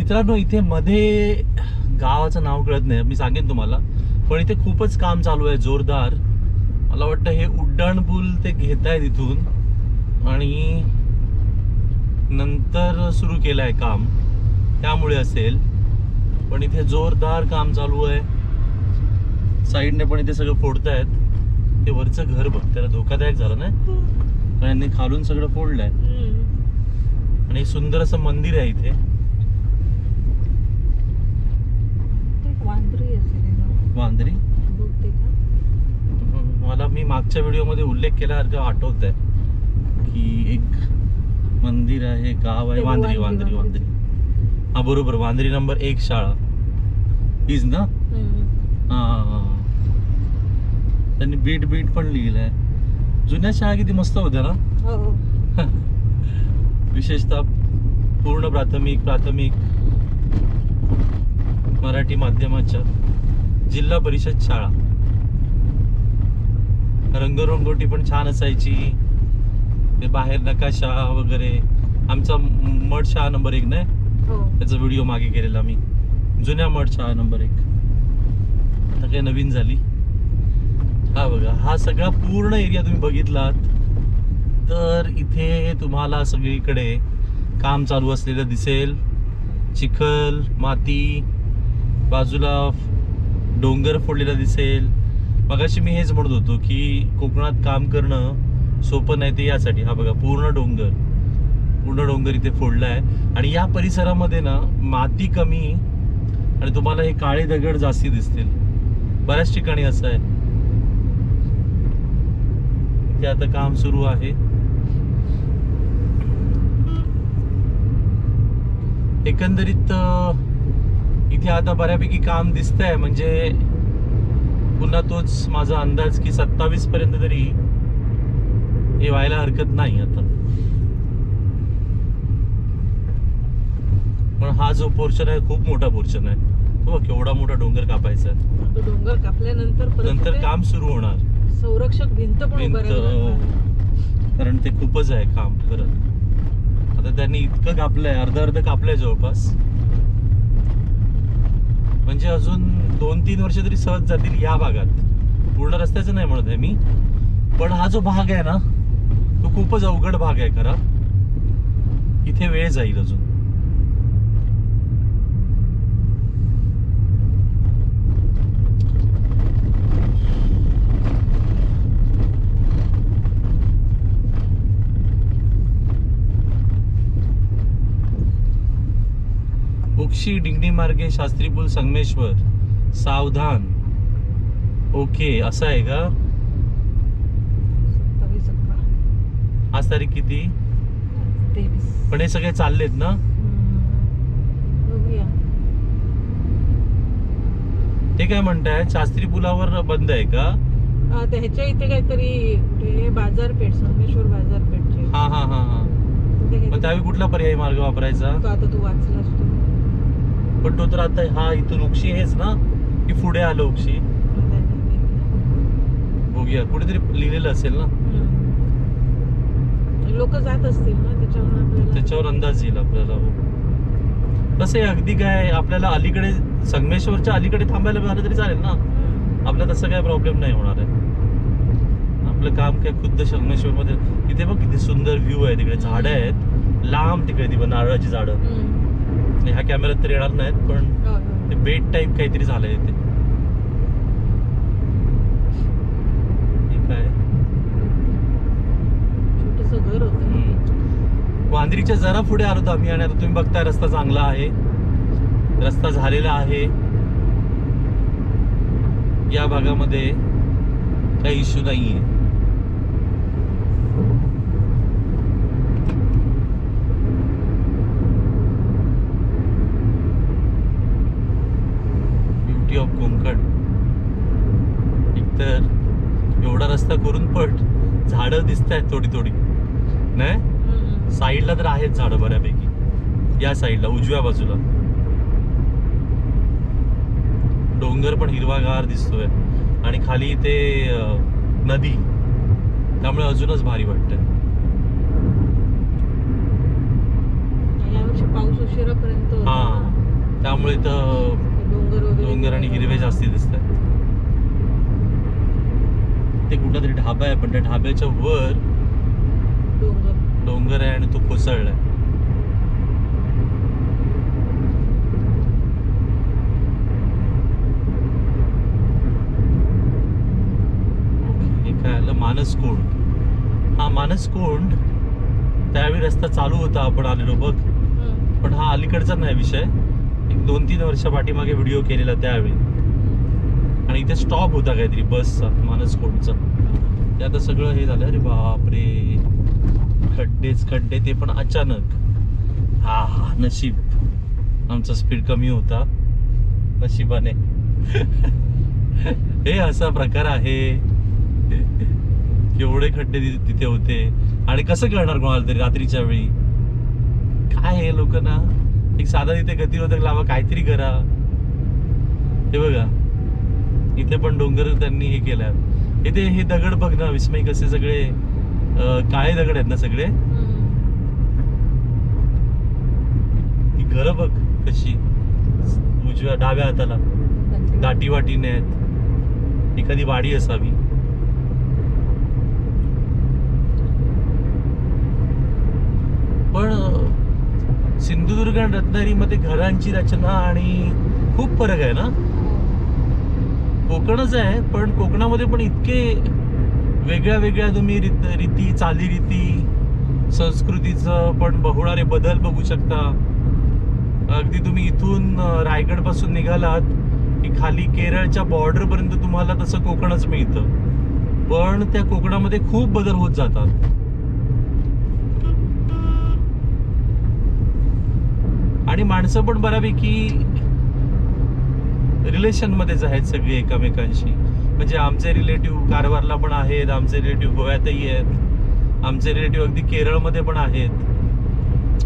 मित्रांनो, इथे मध्ये गावाचं नाव कळत नाही, मी सांगेन तुम्हाला, पण इथे खूपच काम चालू आहे जोरदार. मला वाटतं हे उड्डाण पूल ते घेत आहेत इथून आणि नंतर सुरू केलं आहे काम, त्यामुळे असेल. पण इथे जोरदार काम चालू आहे. साईडने पण इथे सगळं फोडतायत. ते वरचं घर बघ, त्याला धोकादायक झालं ना, पण यांनी खालून सगळं फोडलंय. आणि सुंदर असं मंदिर आहे इथे. वांद्री मला मी मागच्या व्हिडिओमध्ये उल्लेख केल्यासारखं आठवत आहे की एक मंदिर आहे, गाव आहे, वांद्री वांद्री वांद्री. हा बरोबर, वांद्री नंबर 1 शाळा हीच ना. हा, त्यांनी बीट बीट पण लिहिलंय. जुन्या शाळा किती मस्त होत्या ना. विशेषतः पूर्ण प्राथमिक मराठी माध्यमाच्या जिल्हा परिषद शाळा. रंगरंगोटी पण छान असायची. ते बाहेर नकाशा वगैरे. आमचा मठ शाळा नंबर 1 नाही, त्याचा व्हिडिओ मागे केलेला मी. जुन्या मठ शाळा नंबर 1 आता काय नवीन झाली. हा बघा, हा सगळा पूर्ण एरिया तुम्ही बघितलात तर इथे तुम्हाला सगळीकडे काम चालू असलेलं दिसेल. चिखल माती, बाजूला डोंगर फोडलेला दिसेल. मगाशी मी हेच म्हणत होतो की कोकणात काम करणं सोपं नाही, ते यासाठी. हा बघा, पूर्ण डोंगर इथे फोडला आहे. आणि या परिसरामध्ये ना माती कमी आणि तुम्हाला हे काळे दगड जास्ती दिसतील. बऱ्याच ठिकाणी असं आहे. इथे आता काम सुरू आहे. एकंदरीत इथे आता बऱ्यापैकी काम दिसतंय. म्हणजे पुन्हा तोच माझा अंदाज की 27 पर्यंत तरी हे व्हायला हरकत नाही आता. पण हा जो पोर्शन आहे खूप मोठा पोर्शन आहे. तो केवढा मोठा डोंगर कापायचा आहे. डोंगर कापल्यानंतर काम सुरू होणार. संरक्षक भिंत कारण ते खूपच आहे काम करत. आता त्यांनी इतकं कापलंय, अर्ध कापलंय जवळपास. म्हणजे अजून 2-3 वर्ष तरी सहज जातील या भागात. पूर्ण रस्त्याचं नाही म्हणत आहे मी, पण हा जो भाग आहे ना तो खूपच अवघड भाग आहे खरा. इथे वेळ जाईल अजून. उक्षी डिंगणी मार्गे शास्त्री पूल संगमेश्वर सावधान. ओके, असं आहे का. 27 आज तारीख किती. 23. पण हे सगळे चाललेत ना. बघूया. ते काय म्हणताय, शास्त्री पुलावर बंद आहे का. ह्याच्या इथे काहीतरी बाजारपेठ, संगमेश्वर बाजारपेठचे. हा हा हा हा. मग त्यावेळी कुठला पर्यायी मार्ग वापरायचा. आता तू वाचलास तो. पण तो तर आता हा इथून उक्षी हेच ना की पुढे आलं उक्षी. बघूया, कुठेतरी लिहिलेलं असेल ना. लोक जात असतील ना, त्याच्यावर अंदाज येईल आपल्याला. तसे अगदी काय आपल्याला अलीकडे संगमेश्वरच्या अलीकडे थांबायला मिळालं तरी चालेल ना. आपल्याला तसं काय प्रॉब्लेम नाही होणार आहे. आपलं काम काय खुद्द संगमेश्वर मध्ये. तिथे बघ किती सुंदर व्ह्यू आहे. तिकडे झाडं आहेत लांब, तिकडे ती नारळाची झाडं. ह्या कॅमेऱ्यात तर येणार नाहीत, पण ते बेट टाईप काहीतरी झालंय इथे. काय छोटंसं घर होतं. वांद्रीच्या जरा पुढे आलो आम्ही आणि आता तुम्ही बघताय रस्ता चांगला आहे. रस्ता झालेला आहे. या भागामध्ये काही इश्यू नाहीये. Beauty of Konkan. एकतर एवढा रस्ता करून पण झाडं दिसत आहेत थोडी थोडी नाही. साईडला तर आहेत झाडं बऱ्यापैकी. या साईडला उजव्या बाजूला डोंगर पण हिरवागार दिसतोय आणि खाली ते नदी, त्यामुळे अजूनच भारी वाटतंय. यावर्षी पाऊस उशिरापर्यंत होतं हा ना. त्यामुळे तर डोंगर वगैरे डोंगर आणि हिरवे जास्ती दिसतात. ते कुठला तरी ढाबा आहे पण त्या ढाब्याच्या वर डोंगर आहे आणि तो कोसळलाय. हे काय आलं मानसकोंड. हा मानसकोंड त्यावेळी रस्ता चालू होता आपण आलेलो बघ, पण हा अलीकडचा नाही विषय. एक 2-3 वर्षा पाठीमागे व्हिडिओ केलेला त्यावेळी, आणि इथे स्टॉप होता काहीतरी बसचा मानसकोंडचा. ते आता सगळं हे झालं. अरे बापरे, खड्डेच खड्डे, ते पण अचानक. हा हा नशीब आमचा स्पीड कमी होता नशिबाने. हे असा प्रकार आहे. एवढे खड्डे तिथे होते आणि कसं कळणार कोणाला तरी रात्रीच्या वेळी. काय हे लोक ना, एक साधा तिथे गतिरोधक लावा, काहीतरी करा. हे बघा इथे पण डोंगर त्यांनी हे केलं. इथे हे दगड बघ ना विस्मय, कसे सगळे काळे दगड आहेत ना सगळे. ही घरं बघ कशी उजव्या डाव्या हाताला दाटी वाटीने आहेत. एखादी वाडी असावी. पण सिंधुदुर्ग आणि रत्नागिरीमध्ये घरांची रचना आणि खूप फरक आहे ना. कोकणच आहे पण कोकणामध्ये पण इतके वेगळ्या वेगळ्या तुम्ही रीती चालीरीती संस्कृतीचं पण बहुळारे बदल बघू शकता. अगदी तुम्ही इथून रायगड पासून निघालात की खाली केरळच्या बॉर्डर पर्यंत तुम्हाला तसं कोकणच मिळतं, पण त्या कोकणामध्ये खूप बदल होत जातात. आणि माणसं पण बऱ्यापैकी रिलेशन मध्येच आहेत सगळे एकमेकांशी. म्हणजे आमचे रिलेटिव्ह कारवारला पण आहेत, आमचे रिलेटिव्ह गोव्यातही आहेत, आमचे रिलेटिव्ह अगदी केरळमध्ये पण आहेत,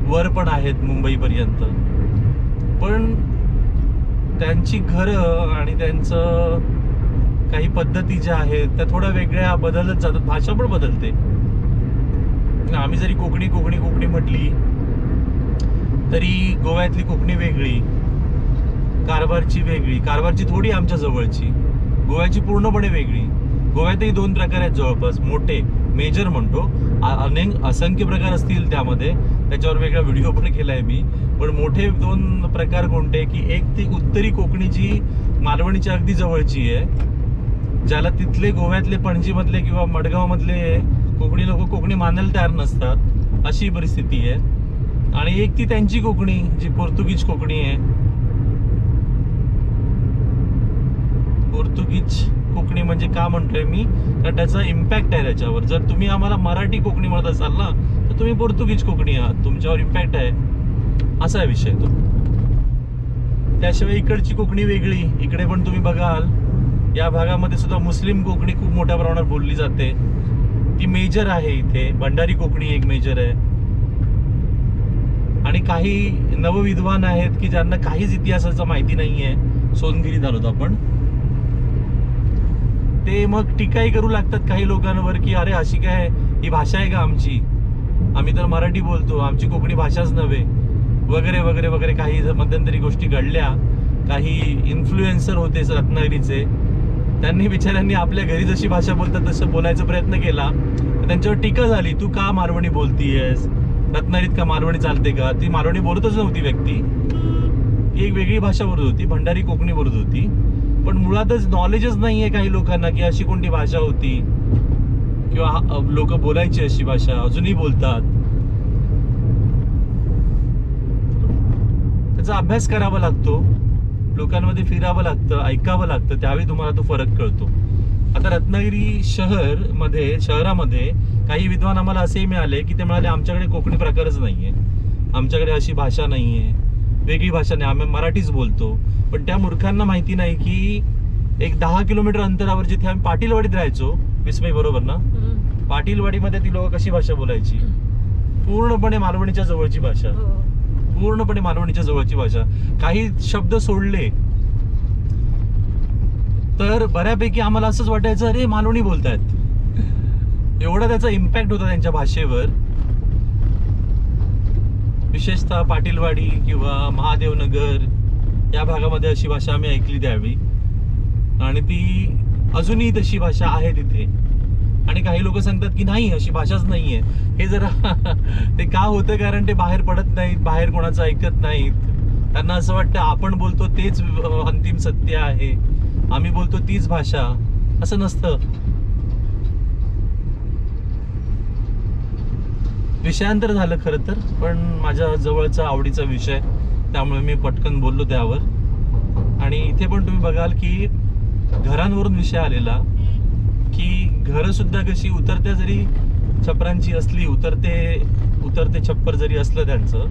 वर पण आहेत मुंबईपर्यंत. पण त्यांची घरं आणि त्यांचं काही पद्धती ज्या आहेत त्या थोड्या वेगळ्या बदलत जातात. भाषा पण बदलते. आम्ही जरी कोकणी कोकणी कोकणी म्हटली तरी गोव्यातली कोकणी वेगळी, कारवारची वेगळी, कारवारची थोडी आमच्या जवळची, गोव्याची पूर्णपणे वेगळी. गोव्यातही 2 प्रकार आहेत जवळपास मोठे, मेजर म्हणतो. असंख्य प्रकार असतील त्यामध्ये, त्याच्यावर वेगळा व्हिडिओ पण केलाय मी. पण मोठे 2 प्रकार कोणते की एक ती उत्तरी कोकणी जी मालवणीच्या अगदी जवळची आहे, ज्याला तिथले गोव्यातले पणजीमधले किंवा मडगावमधले कोकणी लोक कोकणी मानायला तयार नसतात, अशी परिस्थिती आहे. आणि एक ती त्यांची कोकणी जी पोर्तुगीज कोकणी आहे. पोर्तुगीज कोकणी म्हणजे का म्हणतोय मी, कारण त्याचा इम्पॅक्ट आहे त्याच्यावर. जर तुम्ही आम्हाला मराठी कोकणी म्हणत असाल ना तर तुम्ही पोर्तुगीज कोकणी आहात, तुमच्यावर इम्पॅक्ट आहे, असा आहे विषय तो. त्याशिवाय इकडची कोकणी वेगळी. इकडे पण तुम्ही बघाल या भागामध्ये सुद्धा मुस्लिम कोकणी खूप मोठ्या प्रमाणात बोलली जाते, ती मेजर आहे. इथे भंडारी कोकणी एक मेजर आहे. आणि काही नवविद्वान आहेत की ज्यांना काहीच इतिहासाचं माहिती नाहीये, सोनगिरीत आलोत आपण, ते मग टीकाही करू लागतात काही लोकांवर की अरे अशी काय ही भाषा आहे का आमची, आम्ही तर मराठी बोलतो, आमची कोकणी भाषाच नव्हे, वगैरे वगैरे वगैरे. काही मध्यंतरी गोष्टी घडल्या. काही इन्फ्लुएन्सर होते रत्नागिरीचे, त्यांनी बिचाऱ्यांनी आपल्या घरी जशी भाषा बोलतात तसं बोलायचा प्रयत्न केला. त्यांच्यावर टीका झाली, तू का मालवणी बोलतीयस, रत्नागिरीत का मालवणी चालते का. ती मालवणी बोलतच नव्हती व्यक्ती, ती एक वेगळी भाषा बोलत होती, भंडारी कोकणी बोलत होती. पण मुळातच नॉलेजच नाहीये काही लोकांना की अशी कोणती भाषा होती किंवा लोक बोलायची अशी भाषा, अजूनही बोलतात. त्याचा अभ्यास करावा लागतो, लोकांमध्ये फिरावं लागतं, ऐकावं लागतं, त्यावेळी तुम्हाला तो फरक कळतो. आता रत्नागिरी शहरामध्ये काही विद्वान आम्हाला असेही मिळाले की ते म्हणाले आमच्याकडे कोकणी प्रकारच नाहीये, आमच्याकडे अशी भाषा नाहीये, वेगळी भाषा नाही, आम्ही मराठीच बोलतो. पण त्या मूर्खांना माहिती नाही की एक 10 किलोमीटर अंतरावर जिथे आम्ही पाटीलवाडीत राहायचो, विस्मय बरोबर ना, पाटीलवाडीमध्ये ती लोक कशी भाषा बोलायची, पूर्णपणे मालवणीच्या जवळची भाषा, पूर्णपणे मालवणीच्या जवळची भाषा. काही शब्द सोडले तर बऱ्यापैकी आम्हाला असंच वाटायचं अरे मालवणी बोलतायत, एवढा त्याचा इम्पॅक्ट होता त्यांच्या भाषेवर. विशेषतः पाटीलवाडी किंवा महादेवनगर या भागामध्ये अशी भाषा आम्ही ऐकली त्यावेळी, आणि ती अजूनही तशी भाषा आहे तिथे. आणि काही लोक सांगतात की नाही, अशी भाषाच नाहीये. हे जरा ते का होतं, कारण ते बाहेर पडत नाहीत, बाहेर कोणाचं ऐकत नाहीत. त्यांना असं वाटतं आपण बोलतो तेच अंतिम सत्य आहे, आम्ही बोलतो तीच भाषा. असं नसतं. विषयांतर झालं खरं तर, पण माझ्या जवळचा आवडीचा विषय, त्यामुळे मी पटकन बोललो त्यावर. आणि इथे पण तुम्ही बघाल की घरांवरून विषय आलेला, की घरं सुद्धा कशी उतरत्या जरी छपरांची असली, उतरते छप्पर जरी असलं त्यांचं,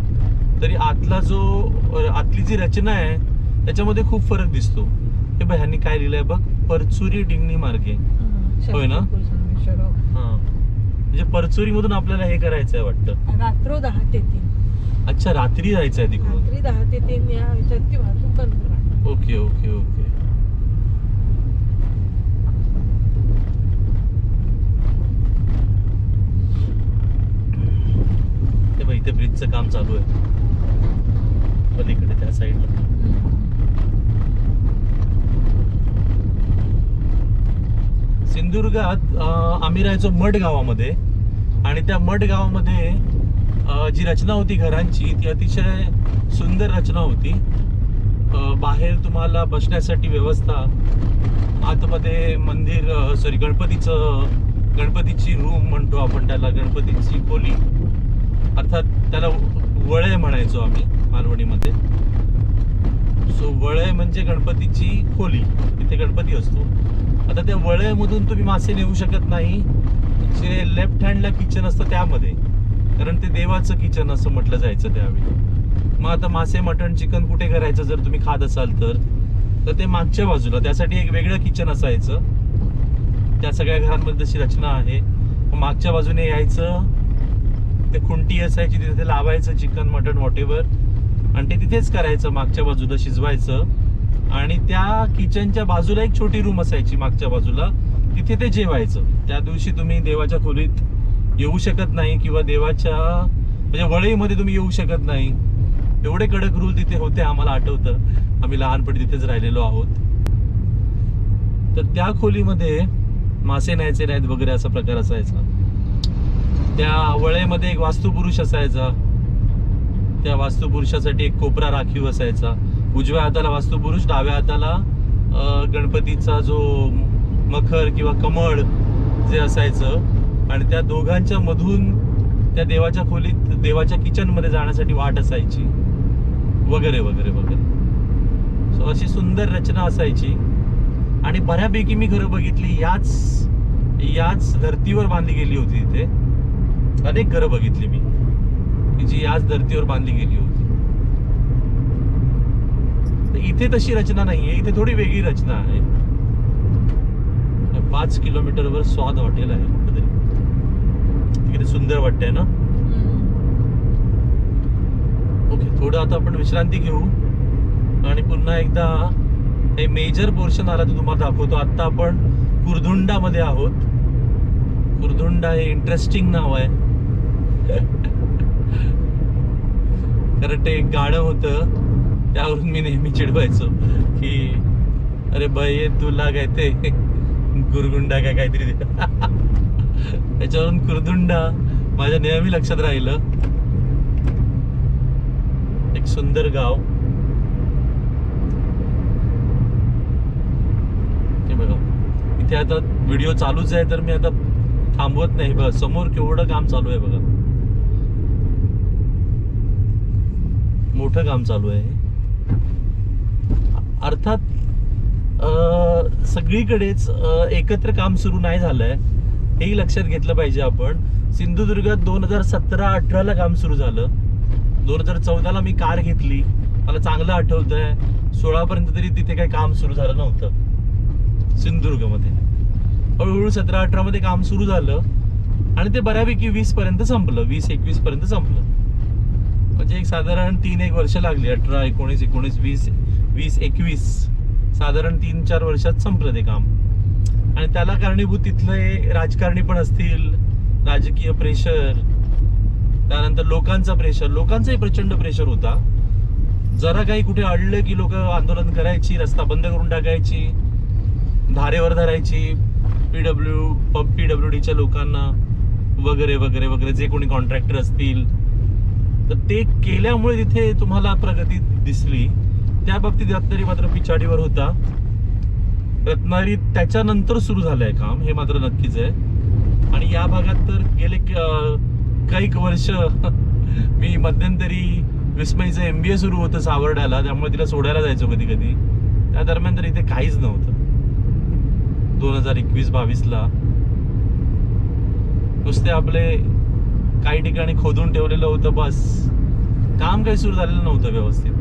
तरी आतली जी रचना आहे त्याच्यामध्ये खूप फरक दिसतो. हे बघ, ह्यांनी काय लिहिलंय बघ, परचुरी डिंगणी मार्गे. होय ना? हा, म्हणजे परचुरी मधून आपल्याला हे करायचं आहे वाटतं. रात्र 10 ते 3. अच्छा, रात्री जायचं आहे तिकडून. रात्री 10 ते 3 या ह्याच्यात ती वाहतूक बंद राहणार. Okay okay okay. ते बघ, इथे ब्रिजचं काम चालू आहे पलीकडे त्या साईडला. सिंधुदुर्गात आम्ही राहायचो मड गावामध्ये, आणि त्या मड गावामध्ये जी रचना होती घरांची ती अतिशय सुंदर रचना होती. बाहेर तुम्हाला बसण्यासाठी व्यवस्था, आतमध्ये मंदिर, गणपतीची रूम म्हणतो आपण त्याला, गणपतीची खोली, अर्थात त्याला वळय म्हणायचो आम्ही मालवणीमध्ये. सो वळय म्हणजे गणपतीची खोली, तिथे गणपती असतो. आता त्या वळयमधून तुम्ही मासे नेऊ शकत नाही, जे लेफ्ट हँडला किचन असतं त्यामध्ये, कारण ते देवाचं किचन असं म्हटलं जायचं त्यावेळी. मग आता मासे, मटण, चिकन कुठे करायचं जर तुम्ही खात असाल तर ते मागच्या बाजूला, त्यासाठी एक वेगळं किचन असायचं. त्या सगळ्या घरांमध्ये तशी रचना आहे. मग मागच्या बाजूने यायचं, ते खुंटी असायची, तिथे लावायचं चिकन, मटण, व्हॉटेवर, आणि ते तिथेच करायचं, मागच्या बाजूला शिजवायचं. आणि त्या किचनच्या बाजूला एक छोटी रूम असायची मागच्या बाजूला, तिथे ते जेवायचं. त्या दिवशी तुम्ही देवाच्या खोलीत येऊ शकत नाही, किंवा देवाच्या म्हणजे वळईमध्ये तुम्ही येऊ शकत नाही. एवढे कडक रूल तिथे होते. आम्हाला आठवतं, आम्ही लहानपणी तिथेच राहिलेलो आहोत. तर त्या खोलीमध्ये मासे न्यायचे नाहीत वगैरे असा प्रकार असायचा. त्या वळईमध्ये एक वास्तुपुरुष असायचा, त्या वास्तुपुरुषासाठी एक कोपरा राखीव असायचा. उजव्या हाताला वास्तुपुरुष, डाव्या हाताला गणपतीचा जो मखर किंवा कमळ जे असायचं, आणि त्या दोघांच्या मधून त्या देवाच्या खोलीत, देवाच्या किचन मध्ये जाण्यासाठी वाट असायची, वगैरे वगैरे वगैरे. सो अशी सुंदर रचना असायची. आणि बऱ्यापैकी मी घरं बघितली याच धर्तीवर बांधली गेली होती. इथे अनेक घरं बघितली मी की जी याच धर्तीवर बांधली गेली होती. तर इथे तशी रचना नाहीये, इथे थोडी वेगळी रचना आहे. 5 किलोमीटरवर स्वाद हॉटेल आहे कुठेतरी. किती सुंदर वाटतंय ना. ओके, थोडं आता आपण विश्रांती घेऊ आणि पुन्हा एकदा हे मेजर पोर्शन आला तो तुम्हाला दाखवतो. आता आपण कुरधुंडा मध्ये आहोत. कुरधुंडा हे इंटरेस्टिंग नाव आहे कारण ते एक गाणं होतं, त्यावरून मी नेहमी चिडवायचो की अरे बाई तुला काय ते गुरगुंडा काय काहीतरी त्याच्यावरून कुरधुंडा माझ्या नेहमी लक्षात राहिलं. एक सुंदर गाव. हे बघा, इथे आता व्हिडिओ चालूच आहे तर मी आता थांबवत नाही. बघा समोर केवढं काम चालू आहे, बघा मोठं काम चालू आहे. अर्थात सगळीकडेच एकत्र काम सुरू नाही झालंय, हेही लक्षात घेतलं पाहिजे आपण. सिंधुदुर्गात 2017-18 काम सुरू झालं. 2014 मी कार घेतली, मला चांगलं आठवतंय. 16 पर्यंत तरी तिथे काही काम सुरू झालं नव्हतं सिंधुदुर्गमध्ये. हळूहळू 17-18 मध्ये काम सुरू झालं आणि ते बऱ्यापैकी 20 पर्यंत संपलं, 20-21 पर्यंत संपलं. म्हणजे एक साधारण 3-1 वर्ष लागली. 18, 19, 20, 21 साधारण 3-4 वर्षात संपलं ते काम. आणि त्याला कारणीभूत तिथले राजकारणी पण असतील, राजकीय प्रेशर, त्यानंतर लोकांचाही प्रचंड प्रेशर होता. जरा काही कुठे अडलं की लोक आंदोलन करायची, रस्ता बंद करून टाकायची, धारेवर धरायची PWDच्या लोकांना वगैरे वगैरे वगैरे, जे कोणी कॉन्ट्रॅक्टर असतील. तर ते केल्यामुळे तिथे तुम्हाला प्रगती दिसली. त्या बाबतीत रत्नागिरी मात्र पिछाडीवर होता. रत्नागिरी त्याच्यानंतर सुरू झालंय काम, हे मात्र नक्कीच आहे. आणि या भागात तर गेले काही वर्ष मी मध्यंतरी विस्मयचं MBA सुरू होतं सावर्ड्याला, त्यामुळे तिला सोडायला जायचो कधी कधी. त्या दरम्यान तर इथे काहीच नव्हतं. 2021-22ला नुसते आपले काही ठिकाणी खोदून ठेवलेलं होतं, बस. काम काही सुरू झालेलं नव्हतं व्यवस्थित.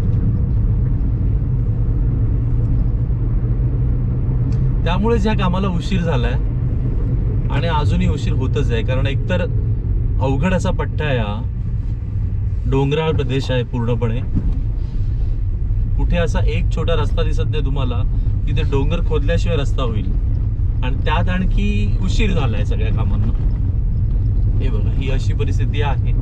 त्यामुळेच ह्या कामाला उशीर झालाय आणि अजूनही उशीर होतच आहे. कारण एकतर अवघड असा पट्टा आहे हा, डोंगराळ प्रदेश आहे पूर्णपणे. कुठे असा एक छोटा रस्ता दिसत नाही तुम्हाला, तिथे डोंगर खोदल्याशिवाय रस्ता होईल. आणि त्यात आणखी उशीर झालाय सगळ्या कामांना. हे बघा, ही अशी परिस्थिती आहे.